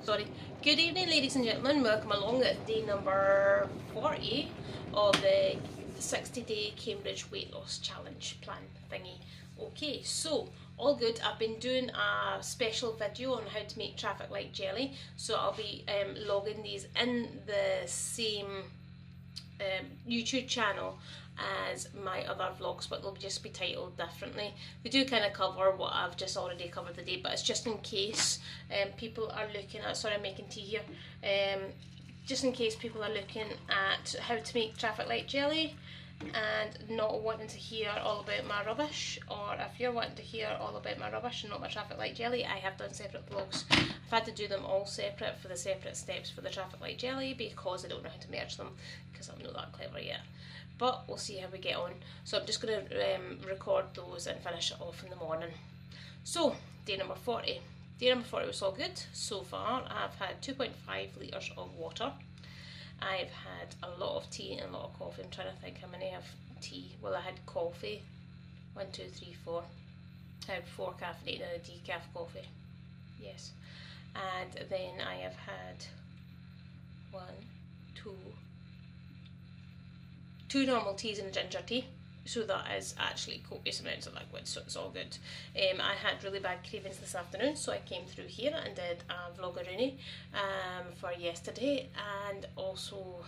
Sorry. Good evening, ladies and gentlemen. Welcome along at day number 40 of the 60-day Cambridge Weight Loss Challenge plan thingy. Okay, so all good. I've been doing a special video on how to make traffic light jelly, so I'll be logging these in the same YouTube channel as my other vlogs, but they'll just be titled differently. They do kind of cover what I've just already covered today, but it's just in case people are looking at, sorry I'm making tea here, just in case people are looking at how to make traffic light jelly and not wanting to hear all about my rubbish, or if you're wanting to hear all about my rubbish and not my traffic light jelly, I have done separate vlogs. I've had to do them all separate for the separate steps for the traffic light jelly because I don't know how to merge them because I'm not that clever yet. But we'll see how we get on. So I'm just going to record those and finish it off in the morning. So, day number 40. Day number 40 was all good. So far I've had 2.5 litres of water. I've had a lot of tea and a lot of coffee. I'm trying to think how many of tea. Well, I had coffee. 1, 2, 3, 4. I had 4 caffeinated and a decaf coffee. Yes. And then I have had 2 normal teas and a ginger tea. So that is actually copious amounts of liquid, so it's all good. I had really bad cravings this afternoon, so I came through here and did a vlogaroonie for yesterday, and also,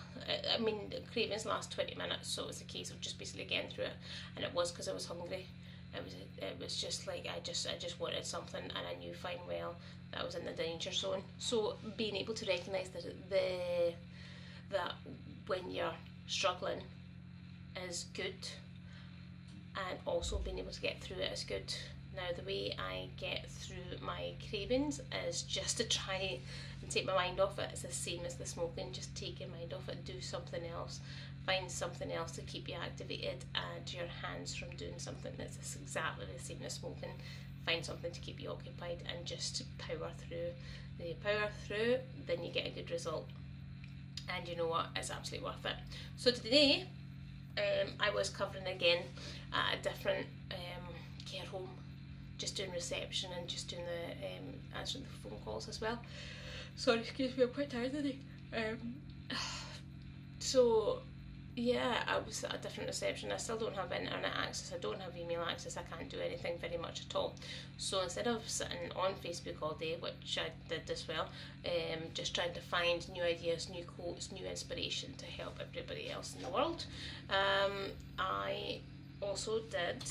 I mean, cravings last 20 minutes, so it was a case of just basically getting through it, and it was because I was hungry. It was just like I just wanted something, and I knew fine well that I was in the danger zone. So being able to recognise that when you're struggling is good, and also being able to get through it is good. Now the way I get through my cravings is just to try and take my mind off it. It's the same as the smoking, just take your mind off it, do something else, find something else to keep you activated and your hands from doing something that's exactly the same as smoking. Find something to keep you occupied and just power through. When you power through, then you get a good result, and you know what, it's absolutely worth it. So today I was covering again at a different care home, just doing reception and just doing the answering the phone calls as well. Sorry, excuse me, I'm quite tired today. So yeah, I was at a different reception. I still don't have internet access, I don't have email access, I can't do anything very much at all. So instead of sitting on Facebook all day, which I did as well, just trying to find new ideas, new quotes, new inspiration to help everybody else in the world, I also did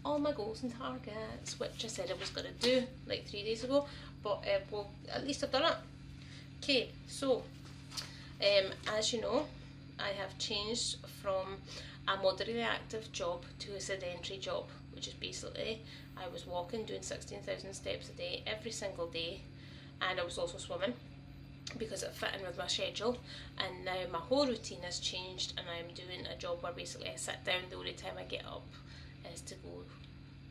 all my goals and targets, which I said I was going to do like 3 days ago, but well, at least I've done it. Okay, so as you know, I have changed from a moderately active job to a sedentary job, which is basically I was walking, doing 16,000 steps a day every single day, and I was also swimming because it fit in with my schedule. And now my whole routine has changed, and I'm doing a job where basically I sit down. The only time I get up is to go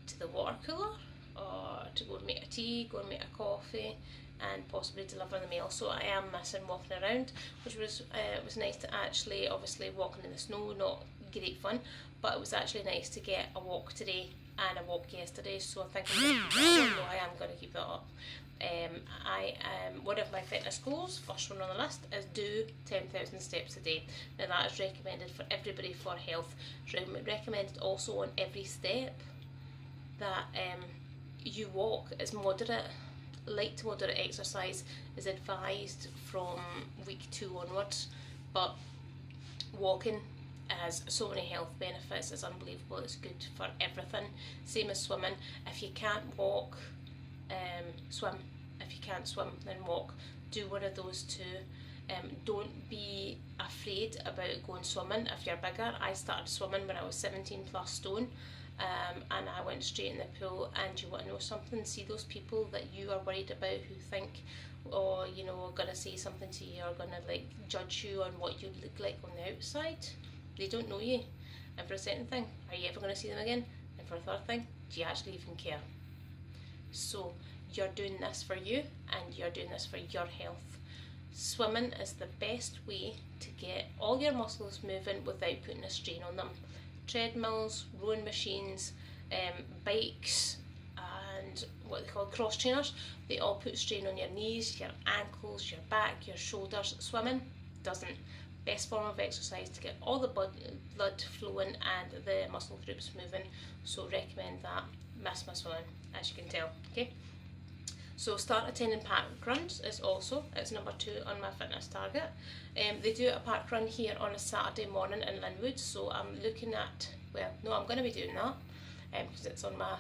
to the water cooler or to go and make a tea, go and make a coffee, and possibly deliver the mail. So I am missing walking around, which was nice to actually, obviously walking in the snow, not great fun, but it was actually nice to get a walk today and a walk yesterday. So I think I'm going to keep that up. No, I am going to keep that up. One of my fitness goals, first one on the list, is do 10,000 steps a day. Now that is recommended for everybody for health. It's recommended also on every step that you walk is moderate. Light to moderate exercise is advised from week 2 onwards, but walking has so many health benefits, it's unbelievable, it's good for everything. Same as swimming. If you can't walk, swim. If you can't swim, then walk. Do one of those two. Don't be afraid about going swimming if you're bigger. I started swimming when I was 17 plus stone. And I went straight in the pool. And you want to know something? See those people that you are worried about who think, or you know, are going to say something to you, or going to like judge you on what you look like on the outside. They don't know you. And for a second thing, are you ever going to see them again? And for a third thing, do you actually even care? So you're doing this for you, and you're doing this for your health. Swimming is the best way to get all your muscles moving without putting a strain on them. Treadmills, rowing machines, bikes, and and what they call cross trainers. They all put strain on your knees, your ankles, your back, your shoulders. Swimming doesn't. Best form of exercise to get all the blood flowing and the muscle groups moving. So recommend that. Miss my swimming, as you can tell. Okay. So start attending park runs is also, it's number 2 on my fitness target. They do a park run here on a Saturday morning in Linwood, so I'm looking at, well, no, I'm going to be doing that because it's on my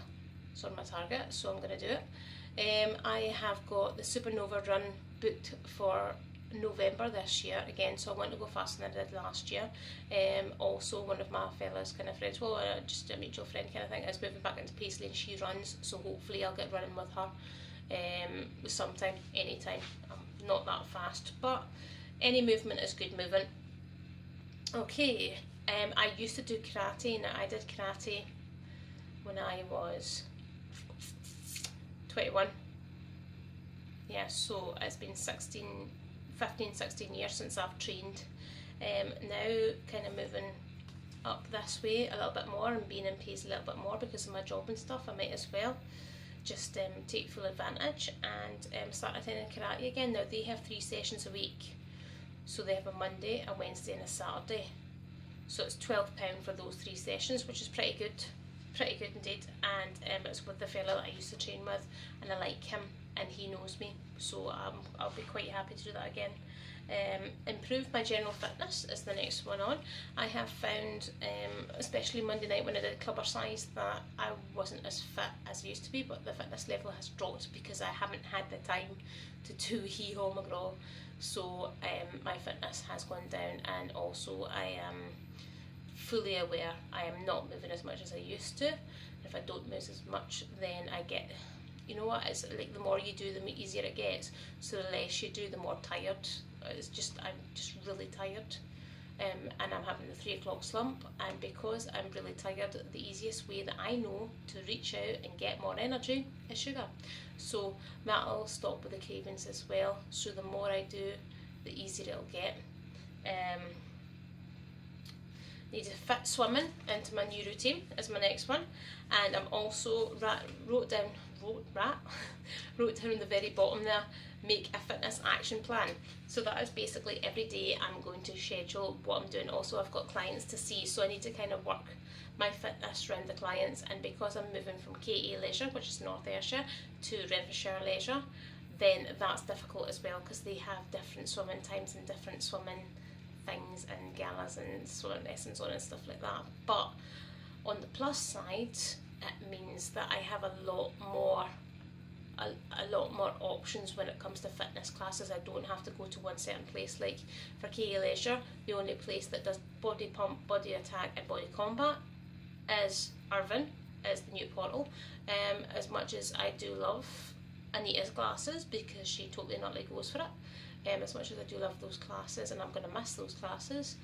target, so I'm going to do it. I have got the Supernova run booked for November this year again, so I want to go faster than I did last year. Also, one of my fellas kind of friends, well, just a mutual friend kind of thing, is moving back into Paisley and she runs, so hopefully I'll get running with her sometime, anytime. I'm not that fast, but any movement is good movement. Okay, I used to do karate, and I did karate when I was 21. Yeah, so it's been 15, 16 years since I've trained. Now kind of moving up this way a little bit more and being in Paisley a little bit more because of my job and stuff, I might as well just take full advantage and start attending karate again. Now they have 3 sessions a week, so they have a Monday, a Wednesday and a Saturday, so it's £12 for those 3 sessions, which is pretty good indeed. And it's with the fella that I used to train with, and I like him and he knows me, so I'll be quite happy to do that again. Improve my general fitness is the next one on. I have found, especially Monday night when I did clubber-size, that I wasn't as fit as I used to be, but the fitness level has dropped because I haven't had the time to do hee-haw McGraw. So my fitness has gone down, and also I am fully aware I am not moving as much as I used to. If I don't move as much, then I get, you know what, it's like the more you do, the easier it gets. So the less you do, the more tired. I'm just really tired, and I'm having the 3 o'clock slump. And because I'm really tired, the easiest way that I know to reach out and get more energy is sugar. So that'll stop with the cravings as well. So the more I do, the easier it'll get. Need to fit swimming into my new routine is my next one, and I'm also wrote down the very bottom there, make a fitness action plan. So that is basically every day I'm going to schedule what I'm doing. Also, I've got clients to see, so I need to kind of work my fitness around the clients. And because I'm moving from KA Leisure, which is North Ayrshire, to Renfrewshire Leisure, then that's difficult as well, because they have different swimming times and different swimming things and galas and swimming lessons on and stuff like that. But on the plus side, it means that I have a lot more options when it comes to fitness classes. I don't have to go to one certain place. Like for KA Leisure, the only place that does body pump, body attack and body combat is Irvine, is the new portal. As much as I do love Anita's classes, because she totally not like goes for it, as much as I do love those classes and I'm going to miss those classes,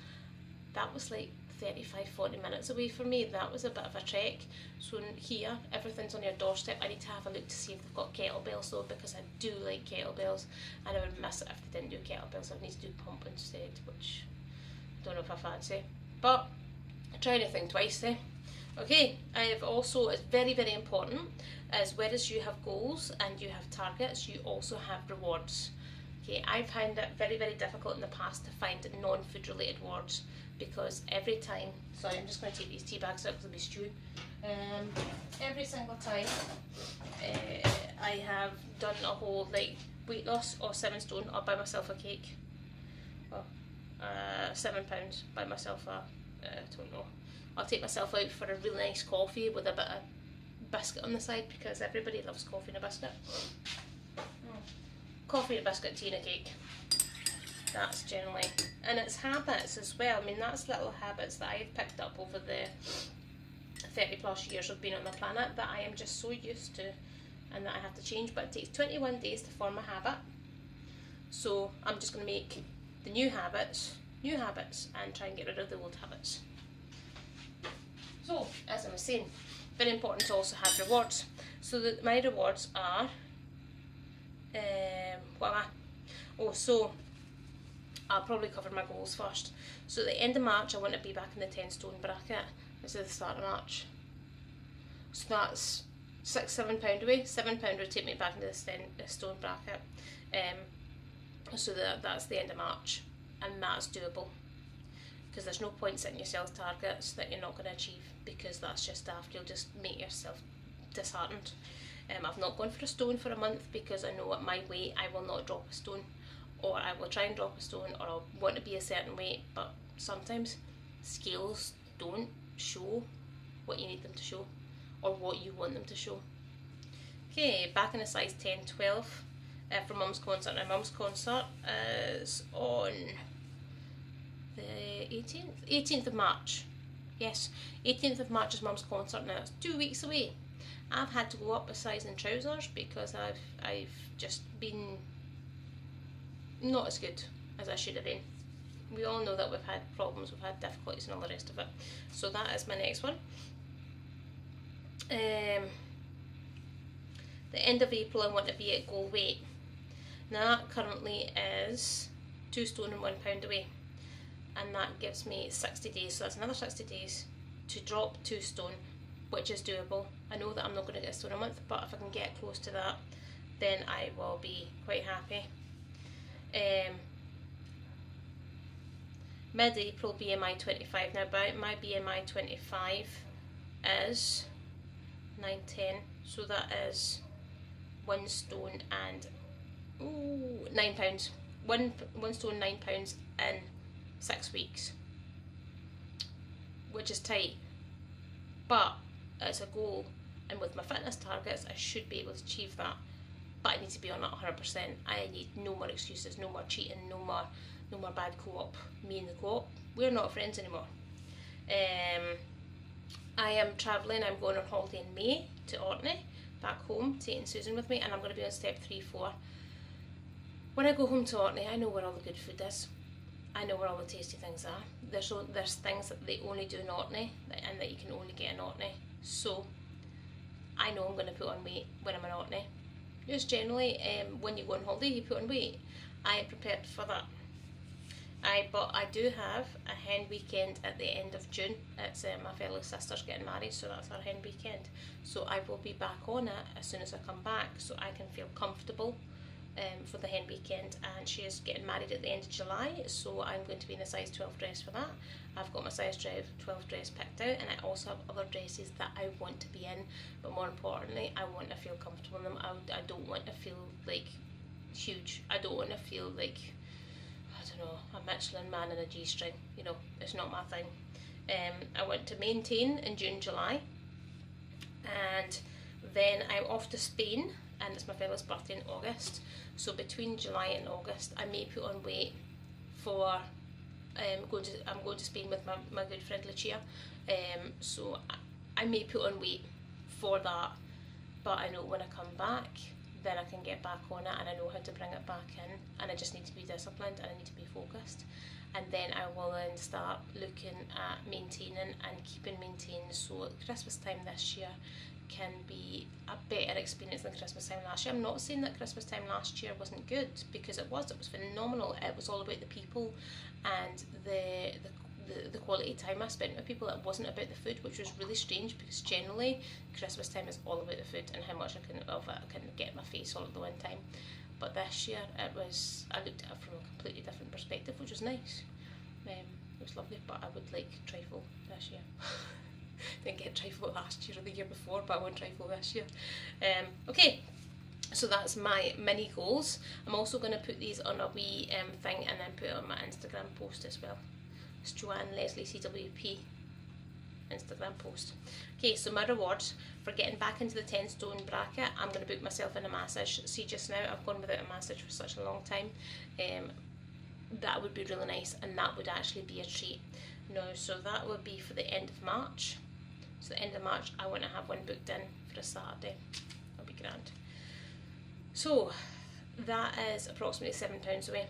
that was like 35-40 minutes away from me. That was a bit of a trek. So here, everything's on your doorstep. I need to have a look to see if they've got kettlebells though, because I do like kettlebells, and I would miss it if they didn't do kettlebells. I would need to do pump instead, which I don't know if I fancy, but try anything twice, eh? Okay, I have also, it's very, very important, is whereas you have goals and you have targets, you also have rewards. Okay, I've found it very, very difficult in the past to find non-food related rewards, because every time, sorry, I'm just going to take these tea bags out because I'll be stewing. Every single time I have done a whole like weight loss or 7 stone, I'll buy myself a cake. Well, £7, buy myself a, I don't know, I'll take myself out for a really nice coffee with a bit of biscuit on the side, because everybody loves coffee and a biscuit. Coffee, a biscuit, tea and a cake. That's generally, and it's habits as well. I mean, that's little habits that I've picked up over the 30 plus years of being on the planet that I am just so used to, and that I have to change. But it takes 21 days to form a habit, so I'm just going to make the new habits, and try and get rid of the old habits. So, as I was saying, very important to also have rewards. So that my rewards are, so I'll probably cover my goals first. So at the end of March, I want to be back in the 10 stone bracket. This is the start of March. So that's £6-7 away. £7 would take me back into the stone bracket. So that's the end of March, and that's doable, because there's no point setting yourself targets that you're not going to achieve, because that's just daft. You'll just make yourself disheartened. I've not gone for a stone for a month because I know at my weight I will not drop a stone, or I will try and drop a stone, or I'll want to be a certain weight, but sometimes scales don't show what you need them to show or what you want them to show. Okay, back in a size 10-12 for Mum's concert. Now Mum's concert is on the 18th of March. Yes, 18th of March is Mum's concert. Now it's 2 weeks away. I've had to go up a size in trousers because I've just been not as good as I should have been. We all know that we've had problems, we've had difficulties and all the rest of it. So that is my next one. The end of April I want to be at goal weight. Now that currently is 2 stone and £1 away, and that gives me 60 days, so that's another 60 days to drop 2 stone, which is doable. I know that I'm not going to get a stone a month, but if I can get close to that, then I will be quite happy. Mid-April BMI 25. Now my BMI 25 is 9-10, so that is 1 stone and £9. One stone £9 in 6 weeks, which is tight, but it's a goal, and with my fitness targets I should be able to achieve that. But I need to be on that 100%. I need no more excuses, no more cheating, no more bad co-op. Me and the co-op, we're not friends anymore. I am travelling. I'm going on holiday in May to Orkney, back home, taking Susan with me, and I'm going to be on step 3-4. When I go home to Orkney, I know where all the good food is. I know where all the tasty things are. There's things that they only do in Orkney, and that you can only get in Orkney. So I know I'm going to put on weight when I'm in Orkney. Just generally, when you go on holiday, you put on weight. I am prepared for that. But I do have a hen weekend at the end of June. It's my fellow sister's getting married, so that's our hen weekend. So I will be back on it as soon as I come back, so I can feel comfortable for the hen weekend. And she is getting married at the end of July, so I'm going to be in a size 12 dress for that. I've got my size 12 dress picked out, and I also have other dresses that I want to be in, but more importantly, I want to feel comfortable in them. I don't want to feel like huge. I don't want to feel like, I don't know, a Michelin man in a G-string. You know, it's not my thing. I want to maintain in June, July, and then I'm off to Spain, and it's my fellow's birthday in August. So between July and August, I may put on weight for I'm going to Spain with my good friend Lucia. So I may put on weight for that, but I know when I come back, then I can get back on it, and I know how to bring it back in, and I just need to be disciplined, and I need to be focused, and then I will then start looking at maintaining and keeping maintained, so Christmas time this year can be a better experience than Christmas time last year. I'm not saying that Christmas time last year wasn't good, because it was phenomenal. It was all about the people and the quality time I spent with people. It wasn't about the food, which was really strange, because generally Christmas time is all about the food and how much I can get in my face all at the one time. But this year I looked at it from a completely different perspective, which was nice. It was lovely, but I would like trifle this year. Didn't get trifle last year or the year before, but I want trifle this year. Okay, so that's my mini goals. I'm also going to put these on a wee thing, and then put it on my Instagram post as well. It's Joanne Leslie CWP Instagram post. Okay, so my rewards for getting back into the 10 stone bracket, I'm going to book myself in a massage. See, just now I've gone without a massage for such a long time. That would be really nice, and that would actually be a treat. No, so that would be for the end of March. So the end of March, I want to have one booked in for a Saturday. That'll be grand. So that is approximately £7 away.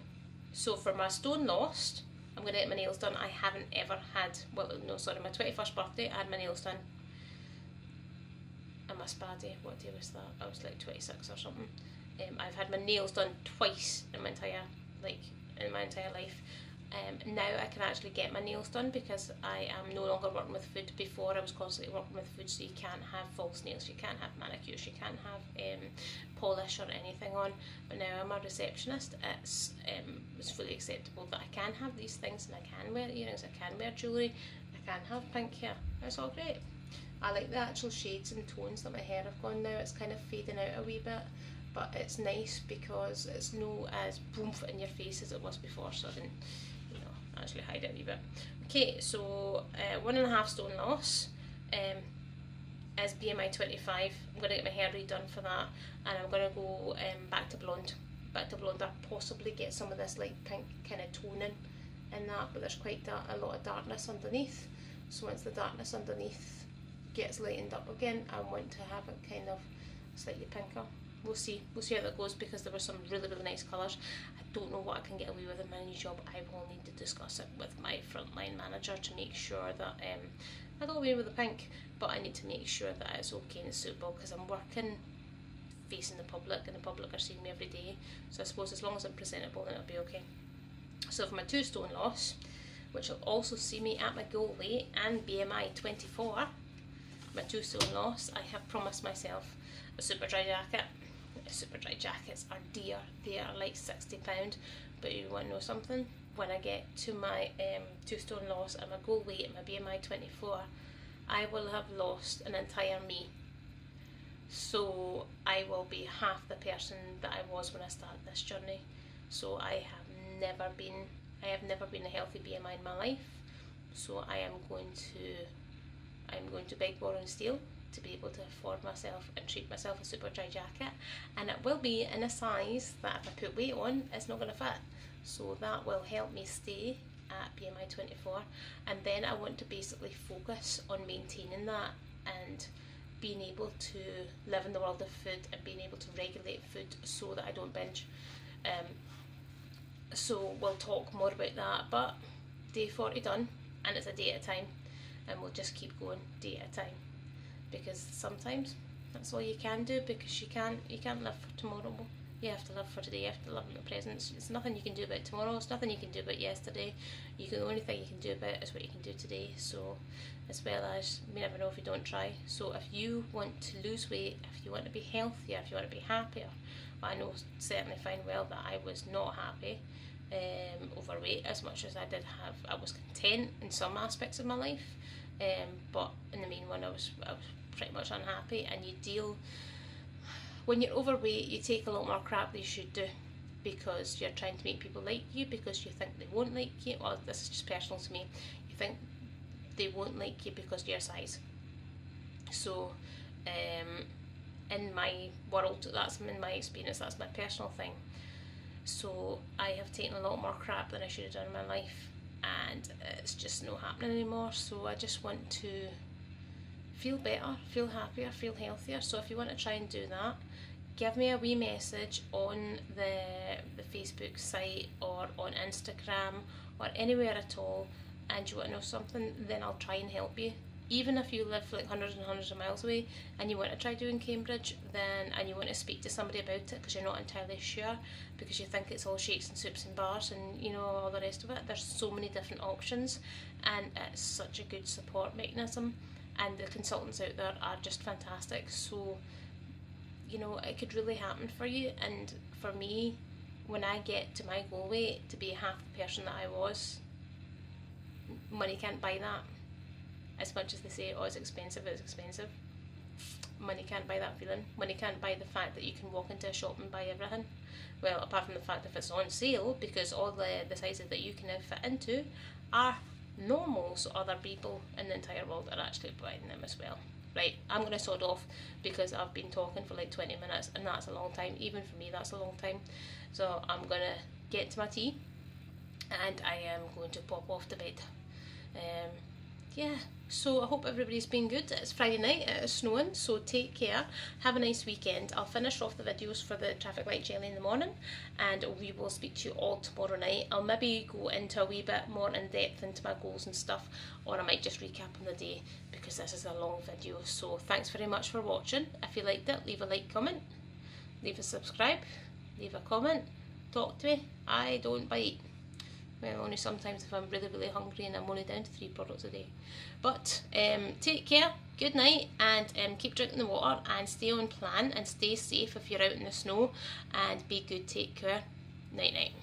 So for my stone lost, I'm going to get my nails done. I haven't ever had, well, no, sorry, my 21st birthday, I had my nails done. And my spa day, what day was that? I was like 26 or something. I've had my nails done twice in my entire life. Now I can actually get my nails done because I am no longer working with food. Before I was constantly working with food, so you can't have false nails, you can't have manicures, you can't have polish or anything on. But now I'm a receptionist, it's fully acceptable that I can have these things, and I can wear earrings, I can wear jewellery, I can have pink hair. It's all great. I like the actual shades and tones that my hair have gone now. It's kind of fading out a wee bit, but it's nice because it's no as boomf in your face as it was before, so I didn't, you know, actually hide it a wee bit. Okay, so 1.5 stone loss is BMI 25. I'm going to get my hair redone for that, and I'm going to go back to blonde. I'll possibly get some of this light pink kind of toning in that, but there's quite a lot of darkness underneath. So once the darkness underneath gets lightened up again, I want to have it kind of slightly pinker. We'll see how that goes, because there were some really nice colours. I don't know what I can get away with in my new job. I will need to discuss it with my frontline manager to make sure that I go away with the pink, but I need to make sure that it's okay and suitable, because I'm working facing the public, and the public are seeing me every day. So I suppose as long as I'm presentable, then it'll be okay. So for my 2 stone loss, which will also see me at my goal weight and BMI 24, my 2 stone loss, I have promised myself a super dry jacket. Super dry jackets are dear, they are like £60, but you want to know something? When I get to my 2 stone loss and my goal weight and my BMI 24, I will have lost an entire me. So I will be half the person that I was when I started this journey. So I have never been a healthy BMI in my life. So I'm going to beg, borrow and steal to be able to afford myself and treat myself a super dry jacket, and it will be in a size that if I put weight on, it's not going to fit. So that will help me stay at BMI 24, and then I want to basically focus on maintaining that and being able to live in the world of food and being able to regulate food so that I don't binge. So we'll talk more about that, but day 40 done, and it's a day at a time, and we'll just keep going day at a time, because sometimes that's all you can do, because you can't live for tomorrow. You have to live for today, you have to live in the present. There's nothing you can do about tomorrow, there's nothing you can do about yesterday. The only thing you can do about it is what you can do today. So as well as, you never know if you don't try. So if you want to lose weight, if you want to be healthier, if you want to be happier, well, I know certainly fine well that I was not happy, overweight as much as I did have. I was content in some aspects of my life, but in the main one I was pretty much unhappy. And when you're overweight, you take a lot more crap than you should do, because you're trying to make people like you, because you think they won't like you. Well, this is just personal to me. You think they won't like you because of your size. So in my world, that's in my experience, that's my personal thing. So I have taken a lot more crap than I should have done in my life, and it's just not happening anymore. So I just want to feel better, feel happier, feel healthier. So if you want to try and do that, give me a wee message on the Facebook site or on Instagram or anywhere at all, and you want to know something, then I'll try and help you. Even if you live like hundreds and hundreds of miles away and you want to try doing Cambridge, and you want to speak to somebody about it because you're not entirely sure, because you think it's all shakes and soups and bars and all the rest of it, there's so many different options, and it's such a good support mechanism, and the consultants out there are just fantastic. So it could really happen for you. And for me, when I get to my goal weight, to be half the person that I was, money can't buy that. As much as they say, oh, it's expensive, money can't buy that feeling. Money can't buy the fact that you can walk into a shop and buy everything. Well, apart from the fact if it's on sale, because all the sizes that you can now fit into are normal, so other people in the entire world are actually buying them as well. Right, I'm going to sod off because I've been talking for like 20 minutes, and that's a long time. Even for me, that's a long time. So I'm going to get to my tea, and I am going to pop off to bed. Yeah, so I hope everybody's been good. It's Friday night, it is snowing, so take care, have a nice weekend. I'll finish off the videos for the traffic light jelly in the morning, and we will speak to you all tomorrow night. I'll maybe go into a wee bit more in depth into my goals and stuff, or I might just recap on the day, because this is a long video. So thanks very much for watching. If you liked it, leave a like, comment, leave a subscribe, leave a comment, talk to me. I don't bite. Well, only sometimes if I'm really, really hungry and I'm only down to 3 products a day. But take care, good night, and keep drinking the water and stay on plan and stay safe if you're out in the snow, and be good, take care. Night night.